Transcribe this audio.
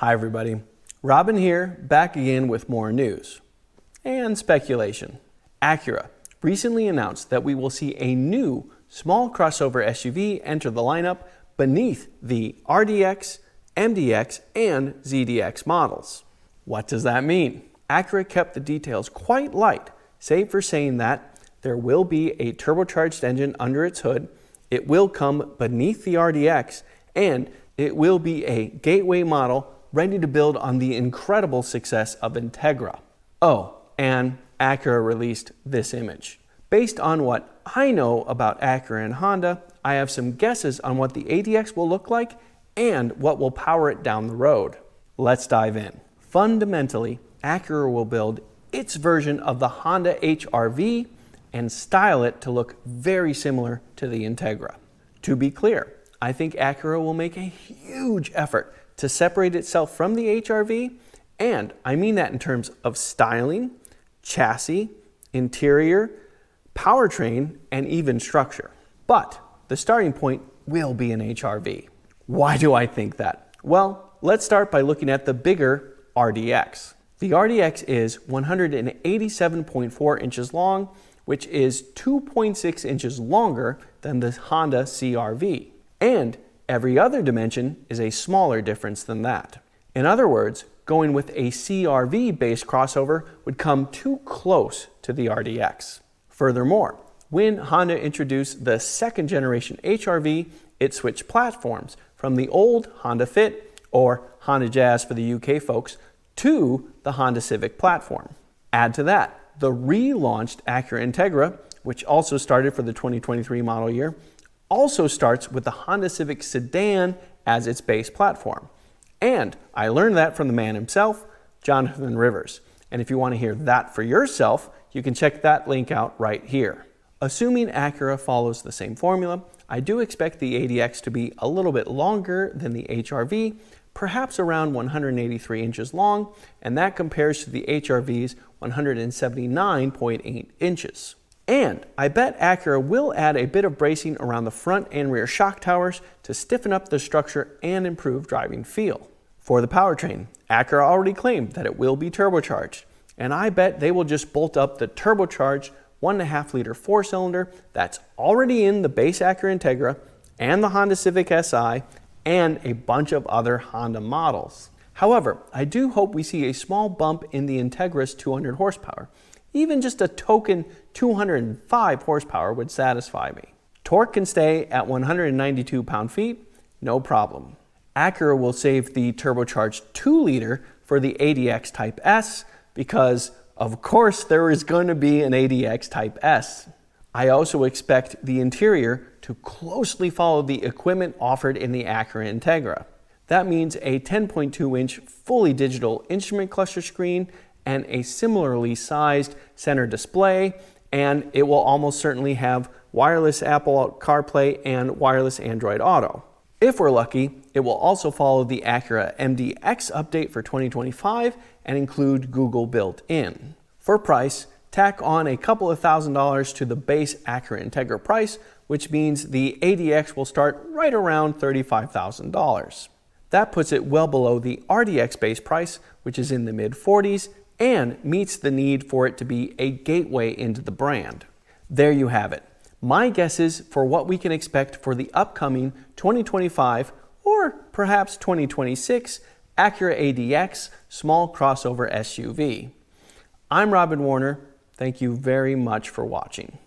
Hi everybody, Robin here, back again with more news and speculation. Acura recently announced that we will see a new small crossover SUV enter the lineup beneath the RDX, MDX, and ZDX models. What does that mean? Acura kept the details quite light, save for saying that there will be a turbocharged engine under its hood, it will come beneath the RDX, and it will be a gateway model ready to build on the incredible success of Integra. Oh, and Acura released this image. Based on what I know about Acura and Honda, I have some guesses on what the ADX will look like and what will power it down the road. Let's dive in. Fundamentally, Acura will build its version of the Honda HR-V and style it to look very similar to the Integra. To be clear, I think Acura will make a huge effort to separate itself from the HR-V, and I mean that in terms of styling, chassis, interior, powertrain, and even structure. But the starting point will be an HR-V. Why do I think that? Well, let's start by looking at the bigger RDX. The RDX is 187.4 inches long, which is 2.6 inches longer than the Honda CR-V. And every other dimension is a smaller difference than that. In other words, going with a CR-V based crossover would come too close to the RDX. Furthermore, when Honda introduced the second generation HR-V, it switched platforms from the old Honda Fit, or Honda Jazz for the UK folks, to the Honda Civic platform. Add to that the relaunched Acura Integra, which also started for the 2023 model year, also starts with the Honda Civic sedan as its base platform. And I learned that from the man himself, Jonathan Rivers. And if you want to hear that for yourself, you can check that link out right here. Assuming Acura follows the same formula, I do expect the ADX to be a little bit longer than the HR-V, perhaps around 183 inches long, and that compares to the HR-V's 179.8 inches. And I bet Acura will add a bit of bracing around the front and rear shock towers to stiffen up the structure and improve driving feel. For the powertrain, Acura already claimed that it will be turbocharged, and I bet they will just bolt up the turbocharged 1.5 liter 4-cylinder that's already in the base Acura Integra and the Honda Civic Si and a bunch of other Honda models. However, I do hope we see a small bump in the Integra's 200 horsepower. Even just a token 205 horsepower would satisfy me. Torque can stay at 192 pound-feet, no problem. Acura will save the turbocharged 2-liter for the ADX Type S because, of course, there is going to be an ADX Type S. I also expect the interior to closely follow the equipment offered in the Acura Integra. That means a 10.2-inch fully digital instrument cluster screen and a similarly sized center display, and it will almost certainly have wireless Apple CarPlay and wireless Android Auto. If we're lucky, it will also follow the Acura MDX update for 2025 and include Google built in. For price, tack on a couple of $1,000s to the base Acura Integra price, which means the ADX will start right around $35,000. That puts it well below the RDX base price, which is in the mid-40s, and meets the need for it to be a gateway into the brand. There you have it. My guesses for what we can expect for the upcoming 2025 or perhaps 2026 Acura ADX small crossover SUV. I'm Robin Warner. Thank you very much for watching.